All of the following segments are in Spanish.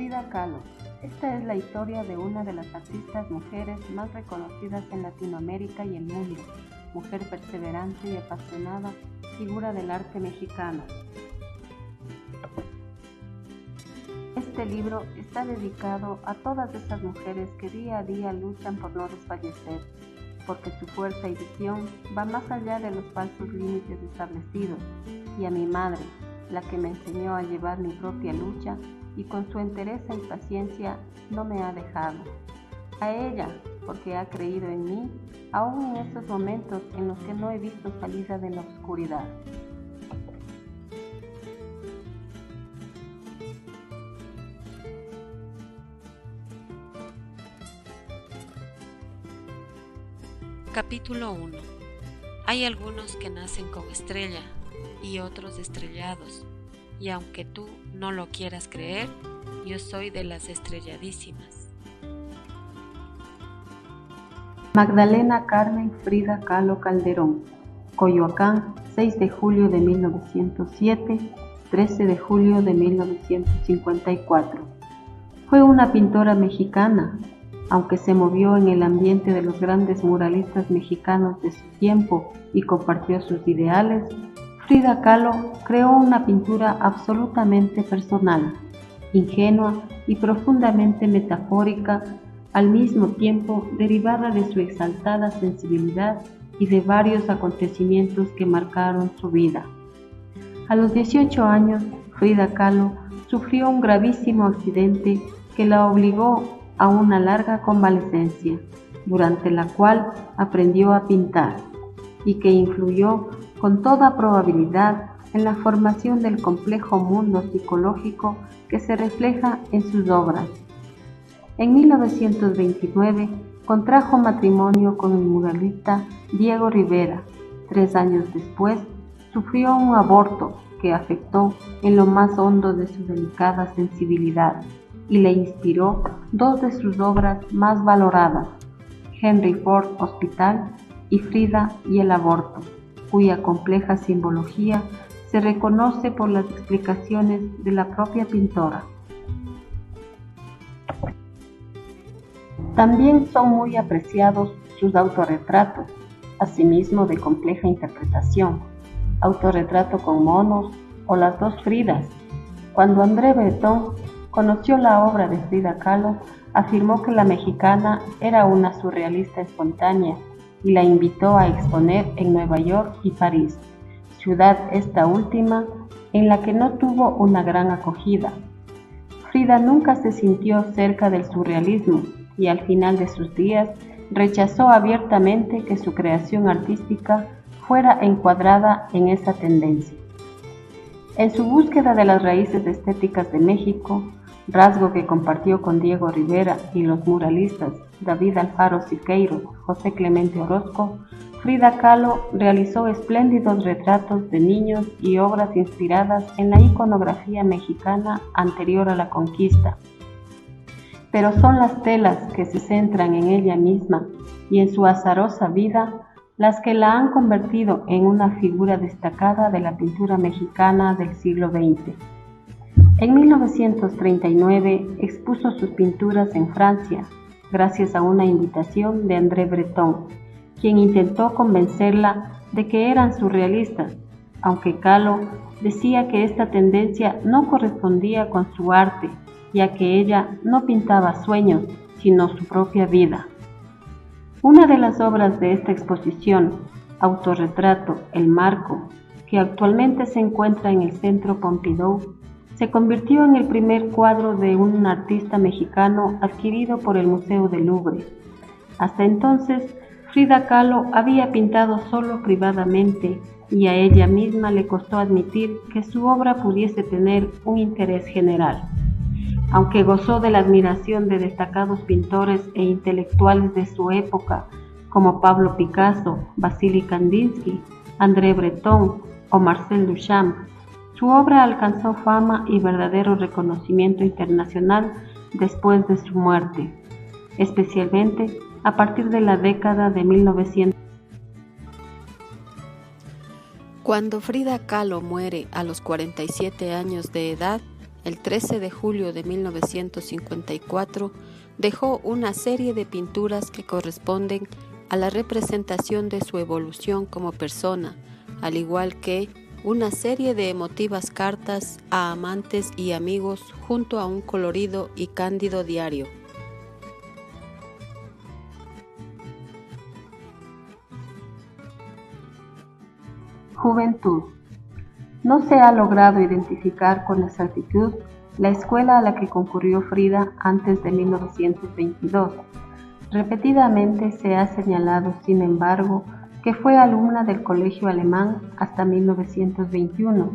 Frida Kahlo. Esta es la historia de una de las artistas mujeres más reconocidas en Latinoamérica y el mundo, mujer perseverante y apasionada, figura del arte mexicano. Este libro está dedicado a todas esas mujeres que día a día luchan por no desfallecer, porque su fuerza y visión va más allá de los falsos límites establecidos, y a mi madre, la que me enseñó a llevar mi propia lucha y con su entereza y paciencia no me ha dejado. A ella, porque ha creído en mí, aún en esos momentos en los que no he visto salida de la oscuridad. Capítulo 1. Hay algunos que nacen con estrella y otros estrellados, y aunque tú no lo quieras creer, yo soy de las estrelladísimas. Magdalena Carmen Frida Kahlo Calderón, Coyoacán, 6 de julio de 1907, 13 de julio de 1954. Fue una pintora mexicana, aunque se movió en el ambiente de los grandes muralistas mexicanos de su tiempo y compartió sus ideales. Frida Kahlo creó una pintura absolutamente personal, ingenua y profundamente metafórica, al mismo tiempo derivada de su exaltada sensibilidad y de varios acontecimientos que marcaron su vida. A los 18 años, Frida Kahlo sufrió un gravísimo accidente que la obligó a una larga convalecencia, durante la cual aprendió a pintar, y que influyó con toda probabilidad en la formación del complejo mundo psicológico que se refleja en sus obras. En 1929 contrajo matrimonio con el muralista Diego Rivera. 3 años después sufrió un aborto que afectó en lo más hondo de su delicada sensibilidad y le inspiró 2 de sus obras más valoradas, Henry Ford Hospital y Frida y el aborto, cuya compleja simbología se reconoce por las explicaciones de la propia pintora. También son muy apreciados sus autorretratos, asimismo de compleja interpretación, Autorretrato con monos o Las dos Fridas. Cuando André Breton conoció la obra de Frida Kahlo, afirmó que la mexicana era una surrealista espontánea y la invitó a exponer en Nueva York y París, ciudad esta última en la que no tuvo una gran acogida. Frida nunca se sintió cerca del surrealismo y al final de sus días rechazó abiertamente que su creación artística fuera encuadrada en esa tendencia. En su búsqueda de las raíces estéticas de México, rasgo que compartió con Diego Rivera y los muralistas David Alfaro Siqueiro, José Clemente Orozco, Frida Kahlo realizó espléndidos retratos de niños y obras inspiradas en la iconografía mexicana anterior a la conquista. Pero son las telas que se centran en ella misma y en su azarosa vida las que la han convertido en una figura destacada de la pintura mexicana del siglo XX. En 1939 expuso sus pinturas en Francia, gracias a una invitación de André Breton, quien intentó convencerla de que eran surrealistas, aunque Kahlo decía que esta tendencia no correspondía con su arte, ya que ella no pintaba sueños, sino su propia vida. Una de las obras de esta exposición, Autorretrato, El Marco, que actualmente se encuentra en el Centro Pompidou, se convirtió en el primer cuadro de un artista mexicano adquirido por el Museo del Louvre. Hasta entonces, Frida Kahlo había pintado solo privadamente y a ella misma le costó admitir que su obra pudiese tener un interés general. Aunque gozó de la admiración de destacados pintores e intelectuales de su época, como Pablo Picasso, Vasily Kandinsky, André Breton o Marcel Duchamp, su obra alcanzó fama y verdadero reconocimiento internacional después de su muerte, especialmente a partir de la década de 1900. Cuando Frida Kahlo muere a los 47 años de edad, el 13 de julio de 1954, dejó una serie de pinturas que corresponden a la representación de su evolución como persona, al igual que una serie de emotivas cartas a amantes y amigos junto a un colorido y cándido diario. Juventud. No se ha logrado identificar con exactitud la escuela a la que concurrió Frida antes de 1922. Repetidamente se ha señalado, sin embargo, que fue alumna del colegio alemán hasta 1921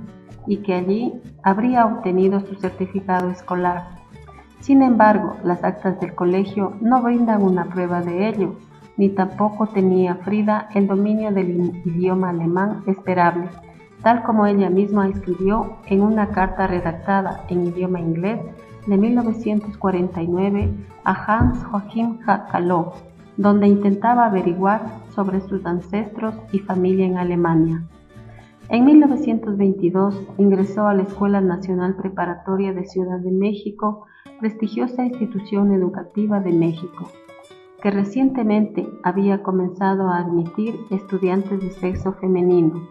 y que allí habría obtenido su certificado escolar. Sin embargo, las actas del colegio no brindan una prueba de ello, ni tampoco tenía Frida el dominio del idioma alemán esperable, tal como ella misma escribió en una carta redactada en idioma inglés de 1949 a Hans Joachim Kallow, donde intentaba averiguar sobre sus ancestros y familia en Alemania. En 1922 ingresó a la Escuela Nacional Preparatoria de Ciudad de México, prestigiosa institución educativa de México, que recientemente había comenzado a admitir estudiantes de sexo femenino.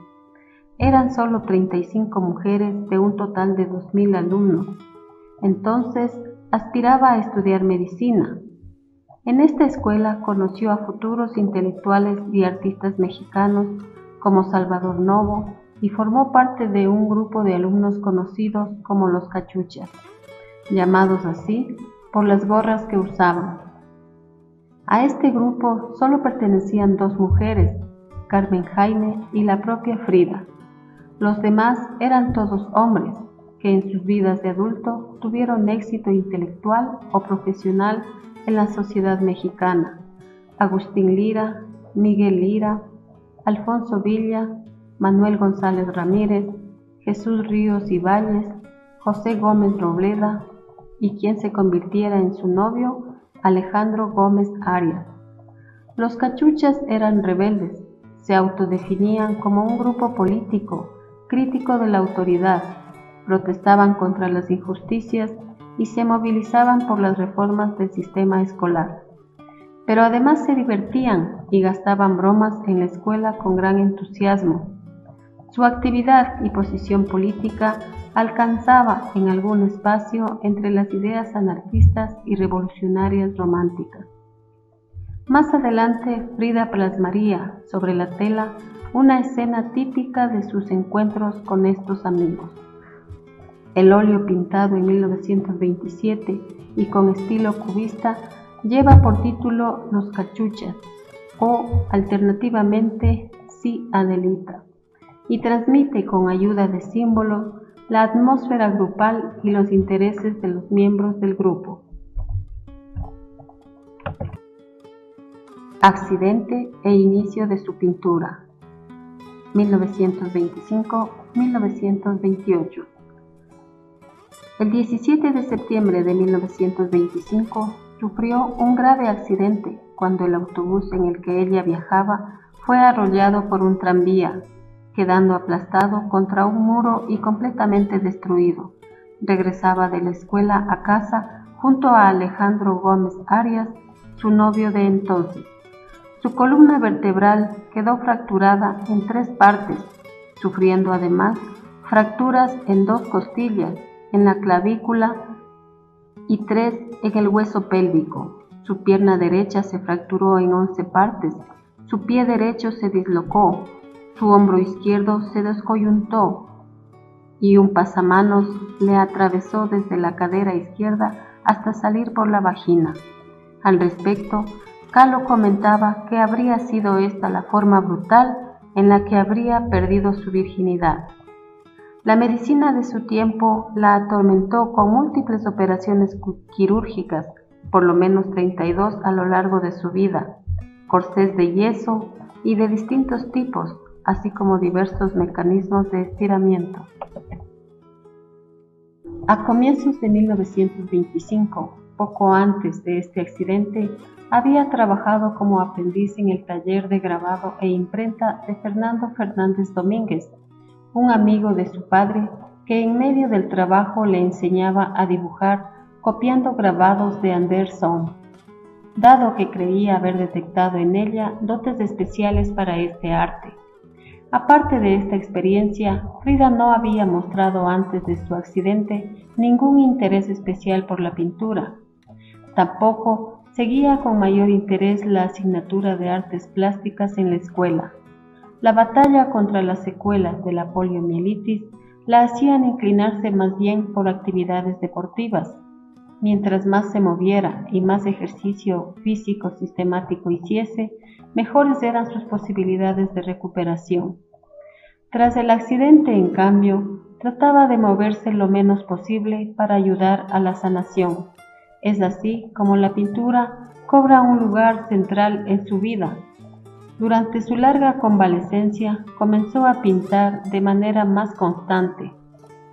Eran solo 35 mujeres de un total de 2.000 alumnos. Entonces aspiraba a estudiar medicina. En esta escuela conoció a futuros intelectuales y artistas mexicanos como Salvador Novo y formó parte de un grupo de alumnos conocidos como los cachuchas, llamados así por las gorras que usaban. A este grupo solo pertenecían 2 mujeres, Carmen Jaime y la propia Frida. Los demás eran todos hombres que en sus vidas de adulto tuvieron éxito intelectual o profesional en la sociedad mexicana. Agustín Lira, Miguel Lira, Alfonso Villa, Manuel González Ramírez, Jesús Ríos y Valles, José Gómez Robleda y quien se convirtiera en su novio, Alejandro Gómez Arias. Los cachuchas eran rebeldes, se autodefinían como un grupo político, crítico de la autoridad, protestaban contra las injusticias y se movilizaban por las reformas del sistema escolar. Pero además se divertían y gastaban bromas en la escuela con gran entusiasmo. Su actividad y posición política alcanzaba en algún espacio entre las ideas anarquistas y revolucionarias románticas. Más adelante, Frida plasmaría sobre la tela una escena típica de sus encuentros con estos amigos. El óleo pintado en 1927 y con estilo cubista lleva por título Los Cachuchas o alternativamente Sí Adelita y transmite con ayuda de símbolos la atmósfera grupal y los intereses de los miembros del grupo. Accidente e inicio de su pintura. 1925-1928. El 17 de septiembre de 1925 sufrió un grave accidente cuando el autobús en el que ella viajaba fue arrollado por un tranvía, quedando aplastado contra un muro y completamente destruido. Regresaba de la escuela a casa junto a Alejandro Gómez Arias, su novio de entonces. Su columna vertebral quedó fracturada en 3 partes, sufriendo además fracturas en 2 costillas, en la clavícula y 3 en el hueso pélvico. Su pierna derecha se fracturó en 11 partes, su pie derecho se dislocó, su hombro izquierdo se descoyuntó y un pasamanos le atravesó desde la cadera izquierda hasta salir por la vagina. Al respecto, Kahlo comentaba que habría sido esta la forma brutal en la que habría perdido su virginidad. La medicina de su tiempo la atormentó con múltiples operaciones quirúrgicas, por lo menos 32 a lo largo de su vida, corsés de yeso y de distintos tipos, así como diversos mecanismos de estiramiento. A comienzos de 1925, poco antes de este accidente, había trabajado como aprendiz en el taller de grabado e imprenta de Fernando Fernández Domínguez, un amigo de su padre que en medio del trabajo le enseñaba a dibujar copiando grabados de Anderson, dado que creía haber detectado en ella dotes especiales para este arte. Aparte de esta experiencia, Frida no había mostrado antes de su accidente ningún interés especial por la pintura. Tampoco seguía con mayor interés la asignatura de artes plásticas en la escuela. La batalla contra las secuelas de la poliomielitis la hacían inclinarse más bien por actividades deportivas. Mientras más se moviera y más ejercicio físico sistemático hiciese, mejores eran sus posibilidades de recuperación. Tras el accidente, en cambio, trataba de moverse lo menos posible para ayudar a la sanación. Es así como la pintura cobra un lugar central en su vida. Durante su larga convalecencia, comenzó a pintar de manera más constante.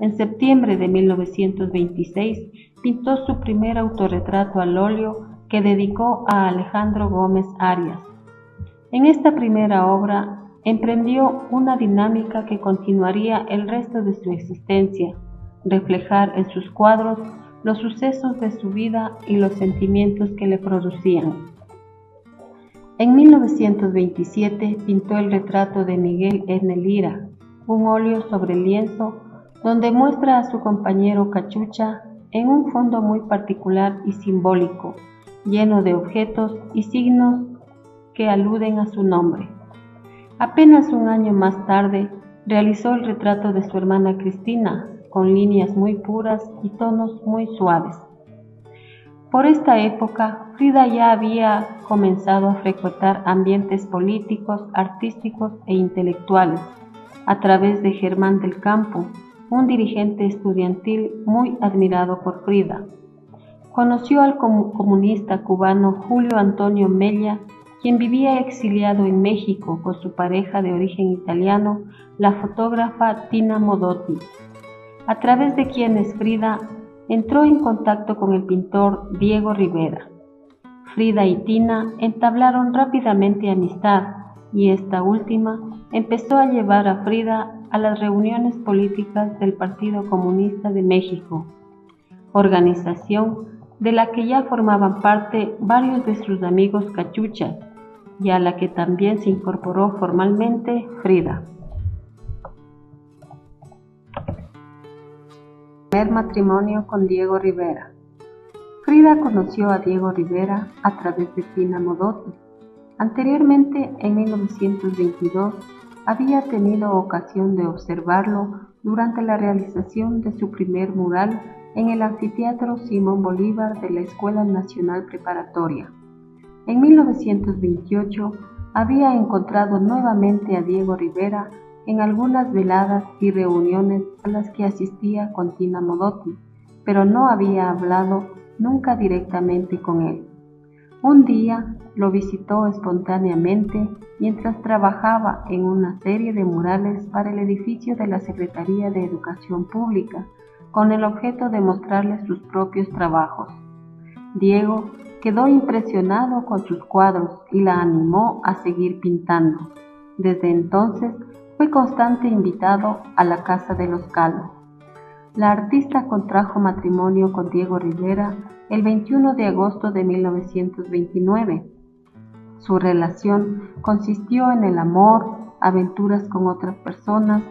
En septiembre de 1926, pintó su primer autorretrato al óleo que dedicó a Alejandro Gómez Arias. En esta primera obra, emprendió una dinámica que continuaría el resto de su existencia: reflejar en sus cuadros los sucesos de su vida y los sentimientos que le producían. En 1927 pintó el retrato de Miguel N. Lira, un óleo sobre lienzo donde muestra a su compañero Cachucha en un fondo muy particular y simbólico, lleno de objetos y signos que aluden a su nombre. Apenas un año más tarde, realizó el retrato de su hermana Cristina, con líneas muy puras y tonos muy suaves. Por esta época, Frida ya había comenzado a frecuentar ambientes políticos, artísticos e intelectuales, a través de Germán del Campo, un dirigente estudiantil muy admirado por Frida. Conoció al comunista cubano Julio Antonio Mella, quien vivía exiliado en México con su pareja de origen italiano, la fotógrafa Tina Modotti, a través de quienes Frida entró en contacto con el pintor Diego Rivera. Frida y Tina entablaron rápidamente amistad y esta última empezó a llevar a Frida a las reuniones políticas del Partido Comunista de México, organización de la que ya formaban parte varios de sus amigos cachuchas y a la que también se incorporó formalmente Frida. Primer matrimonio con Diego Rivera. Frida conoció a Diego Rivera a través de Tina Modotti. Anteriormente, en 1922, había tenido ocasión de observarlo durante la realización de su primer mural en el Anfiteatro Simón Bolívar de la Escuela Nacional Preparatoria. En 1928, había encontrado nuevamente a Diego Rivera en algunas veladas y reuniones a las que asistía con Tina Modotti, pero no había hablado nunca directamente con él. Un día lo visitó espontáneamente mientras trabajaba en una serie de murales para el edificio de la Secretaría de Educación Pública, con el objeto de mostrarle sus propios trabajos. Diego quedó impresionado con sus cuadros y la animó a seguir pintando. Desde entonces fue constante invitado a la casa de los Calvo. La artista contrajo matrimonio con Diego Rivera el 21 de agosto de 1929. Su relación consistió en el amor, aventuras con otras personas,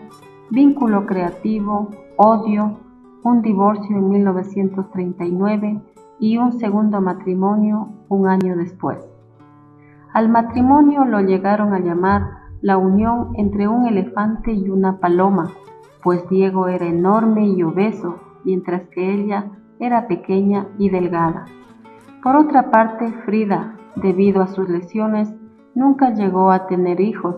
vínculo creativo, odio, un divorcio en 1939 y un segundo matrimonio un año después. Al matrimonio lo llegaron a llamar la unión entre un elefante y una paloma, pues Diego era enorme y obeso, mientras que ella era pequeña y delgada. Por otra parte, Frida, debido a sus lesiones, nunca llegó a tener hijos,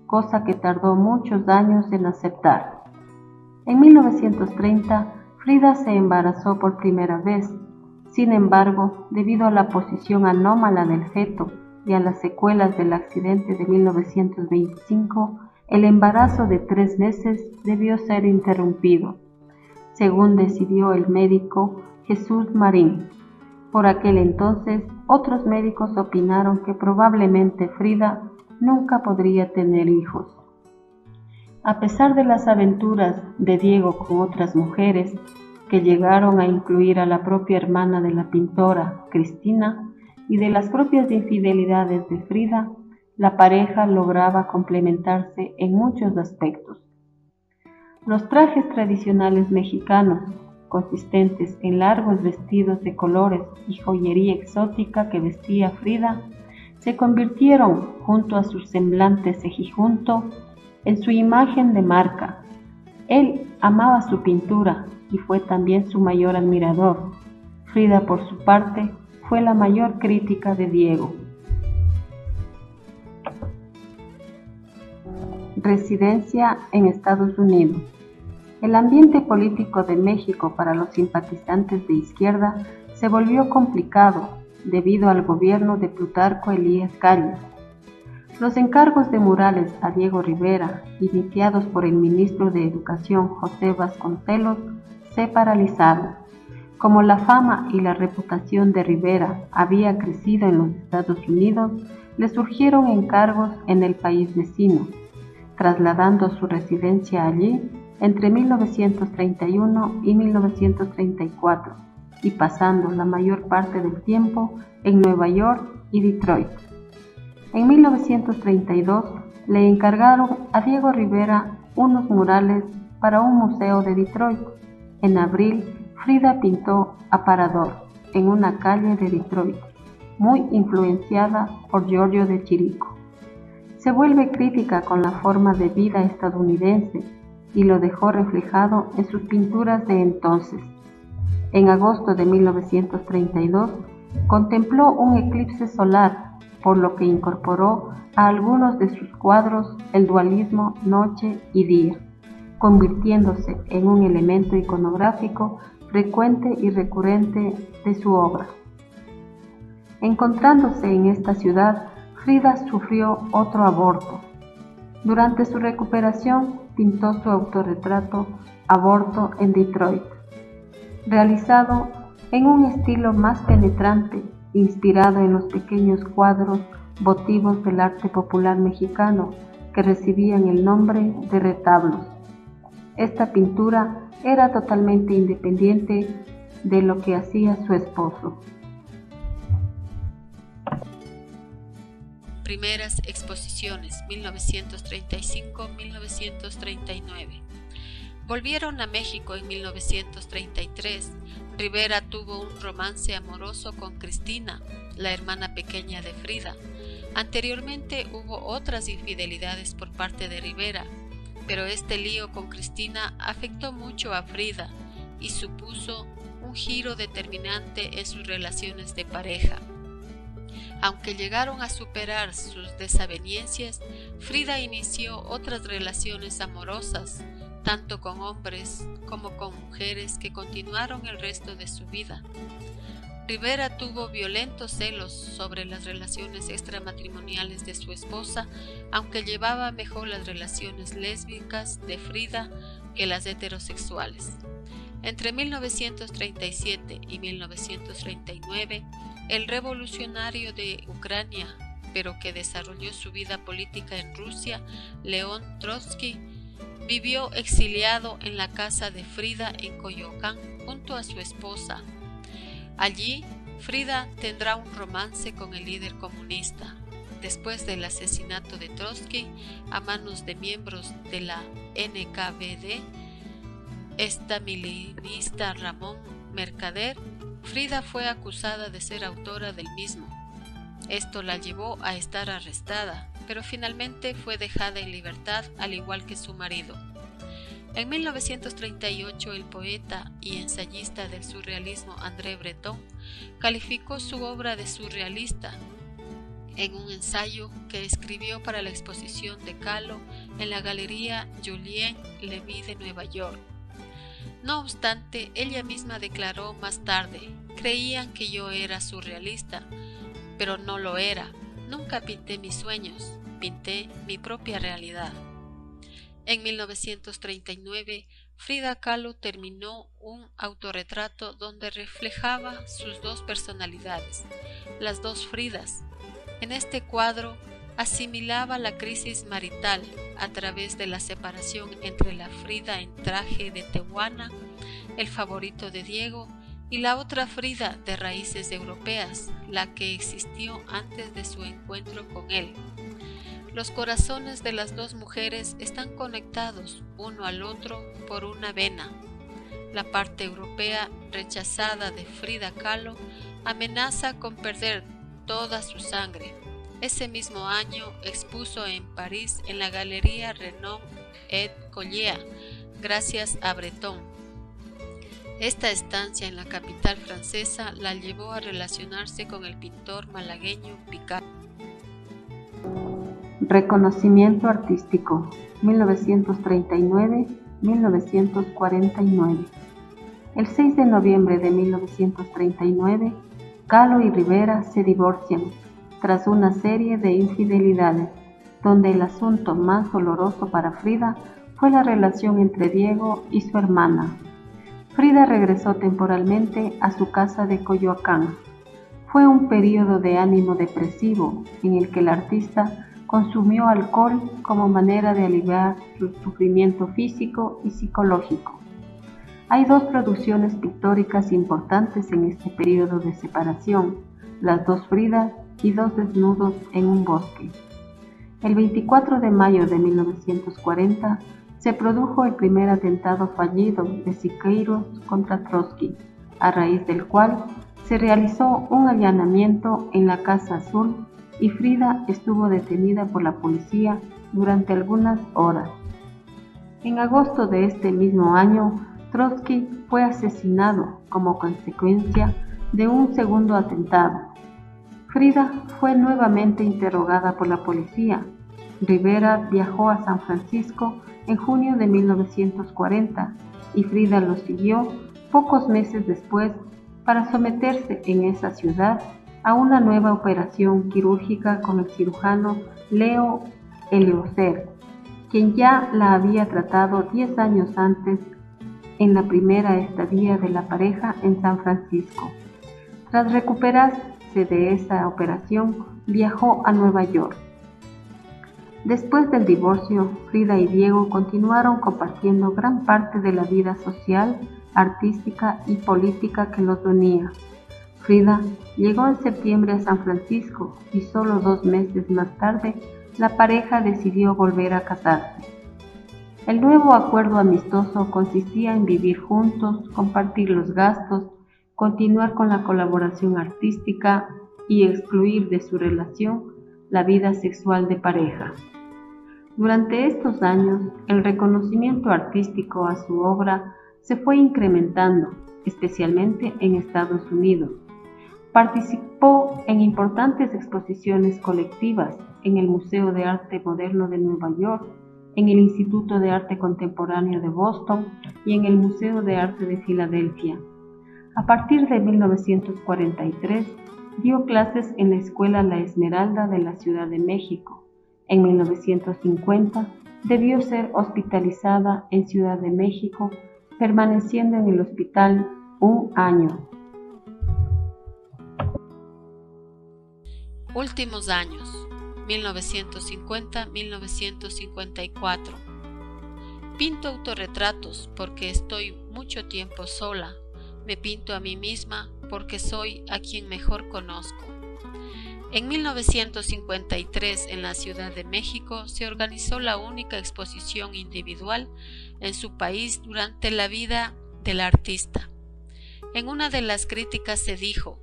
cosa que tardó muchos años en aceptar. En 1930, Frida se embarazó por primera vez. Sin embargo, debido a la posición anómala del feto y a las secuelas del accidente de 1925, el embarazo de 3 meses debió ser interrumpido, según decidió el médico Jesús Marín. Por aquel entonces, otros médicos opinaron que probablemente Frida nunca podría tener hijos. A pesar de las aventuras de Diego con otras mujeres, que llegaron a incluir a la propia hermana de la pintora, Cristina, y de las propias infidelidades de Frida, la pareja lograba complementarse en muchos aspectos. Los trajes tradicionales mexicanos, consistentes en largos vestidos de colores y joyería exótica que vestía Frida, se convirtieron, junto a su semblante cejijunto, en su imagen de marca. Él amaba su pintura y fue también su mayor admirador. Frida, por su parte, fue la mayor crítica de Diego. Residencia en Estados Unidos. El ambiente político de México para los simpatizantes de izquierda se volvió complicado debido al gobierno de Plutarco Elías Calles. Los encargos de murales a Diego Rivera, iniciados por el ministro de Educación José Vasconcelos, se paralizaron. Como la fama y la reputación de Rivera había crecido en los Estados Unidos, le surgieron encargos en el país vecino, trasladando su residencia allí entre 1931 y 1934 y pasando la mayor parte del tiempo en Nueva York y Detroit. En 1932 le encargaron a Diego Rivera unos murales para un museo de Detroit. En abril, Frida pintó Aparador en una calle de Detroit, muy influenciada por Giorgio de Chirico. Se vuelve crítica con la forma de vida estadounidense y lo dejó reflejado en sus pinturas de entonces. En agosto de 1932, contempló un eclipse solar, por lo que incorporó a algunos de sus cuadros el dualismo noche y día, convirtiéndose en un elemento iconográfico frecuente y recurrente de su obra. Encontrándose en esta ciudad, Frida sufrió otro aborto. Durante su recuperación, pintó su autorretrato Aborto en Detroit, realizado en un estilo más penetrante, inspirado en los pequeños cuadros votivos del arte popular mexicano que recibían el nombre de retablos. Esta pintura era totalmente independiente de lo que hacía su esposo. Primeras exposiciones 1935-1939. Volvieron a México en 1933. Rivera tuvo un romance amoroso con Cristina, la hermana pequeña de Frida. Anteriormente hubo otras infidelidades por parte de Rivera, pero este lío con Cristina afectó mucho a Frida y supuso un giro determinante en sus relaciones de pareja. Aunque llegaron a superar sus desavenencias, Frida inició otras relaciones amorosas, tanto con hombres como con mujeres, que continuaron el resto de su vida. Rivera tuvo violentos celos sobre las relaciones extramatrimoniales de su esposa, aunque llevaba mejor las relaciones lésbicas de Frida que las heterosexuales. Entre 1937 y 1939, el revolucionario de Ucrania, pero que desarrolló su vida política en Rusia, León Trotsky, vivió exiliado en la casa de Frida en Coyoacán junto a su esposa. Allí, Frida tendrá un romance con el líder comunista. Después del asesinato de Trotsky a manos de miembros de la NKVD, estalinista Ramón Mercader, Frida fue acusada de ser autora del mismo. Esto la llevó a estar arrestada, pero finalmente fue dejada en libertad, al igual que su marido. En 1938, el poeta y ensayista del surrealismo André Breton calificó su obra de surrealista en un ensayo que escribió para la exposición de Kahlo en la Galería Julien Levy de Nueva York. No obstante, ella misma declaró más tarde: creían que yo era surrealista, pero no lo era. Nunca pinté mis sueños, pinté mi propia realidad. En 1939, Frida Kahlo terminó un autorretrato donde reflejaba sus dos personalidades, las dos Fridas. En este cuadro, Asimilaba la crisis marital a través de la separación entre la Frida en traje de tehuana, el favorito de Diego, y la otra Frida de raíces europeas, la que existió antes de su encuentro con él. Los corazones de las dos mujeres están conectados uno al otro por una vena. La parte europea rechazada de Frida Kahlo amenaza con perder toda su sangre. Ese mismo año expuso en París en la Galería Renaud et Collier, gracias a Breton. Esta estancia en la capital francesa la llevó a relacionarse con el pintor malagueño Picasso. Reconocimiento artístico, 1939-1949. El 6 de noviembre de 1939, Kahlo y Rivera se divorcian tras una serie de infidelidades, donde el asunto más doloroso para Frida fue la relación entre Diego y su hermana. Frida regresó temporalmente a su casa de Coyoacán. Fue un periodo de ánimo depresivo en el que el artista consumió alcohol como manera de aliviar su sufrimiento físico y psicológico. Hay dos producciones pictóricas importantes en este periodo de separación, Las dos Fridas y Dos desnudos en un bosque. El 24 de mayo de 1940 se produjo el primer atentado fallido de Siqueiros contra Trotsky, a raíz del cual se realizó un allanamiento en la Casa Azul y Frida estuvo detenida por la policía durante algunas horas. En agosto de este mismo año, Trotsky fue asesinado como consecuencia de un segundo atentado. Frida fue nuevamente interrogada por la policía. Rivera viajó a San Francisco en junio de 1940 y Frida lo siguió pocos meses después para someterse en esa ciudad a una nueva operación quirúrgica con el cirujano Leo Eleuser, quien ya la había tratado 10 años antes en la primera estadía de la pareja en San Francisco. Tras recuperarse de esa operación, viajó a Nueva York. Después del divorcio, Frida y Diego continuaron compartiendo gran parte de la vida social, artística y política que los unía. Frida llegó en septiembre a San Francisco y solo 2 meses más tarde la pareja decidió volver a casarse. El nuevo acuerdo amistoso consistía en vivir juntos, compartir los gastos, continuar con la colaboración artística y excluir de su relación la vida sexual de pareja. Durante estos años, el reconocimiento artístico a su obra se fue incrementando, especialmente en Estados Unidos. Participó en importantes exposiciones colectivas en el Museo de Arte Moderno de Nueva York, en el Instituto de Arte Contemporáneo de Boston y en el Museo de Arte de Filadelfia. A partir de 1943, dio clases en la Escuela La Esmeralda de la Ciudad de México. En 1950, debió ser hospitalizada en Ciudad de México, permaneciendo en el hospital 1 año. Últimos años, 1950-1954. Pinto autorretratos porque estoy mucho tiempo sola. Me pinto a mí misma porque soy a quien mejor conozco. En 1953, en la Ciudad de México, se organizó la única exposición individual en su país durante la vida del artista. En una de las críticas se dijo: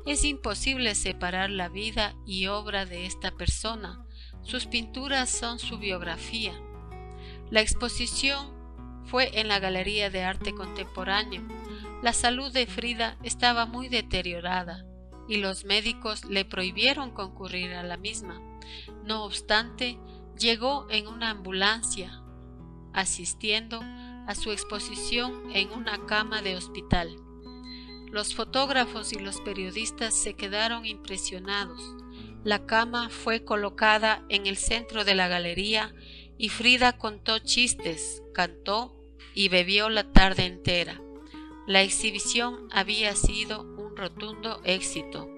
es imposible separar la vida y obra de esta persona. Sus pinturas son su biografía. La exposición fue en la Galería de Arte Contemporáneo. La salud de Frida estaba muy deteriorada y los médicos le prohibieron concurrir a la misma. No obstante, llegó en una ambulancia, asistiendo a su exposición en una cama de hospital. Los fotógrafos y los periodistas se quedaron impresionados. La cama fue colocada en el centro de la galería y Frida contó chistes, cantó y bebió la tarde entera. La exhibición había sido un rotundo éxito.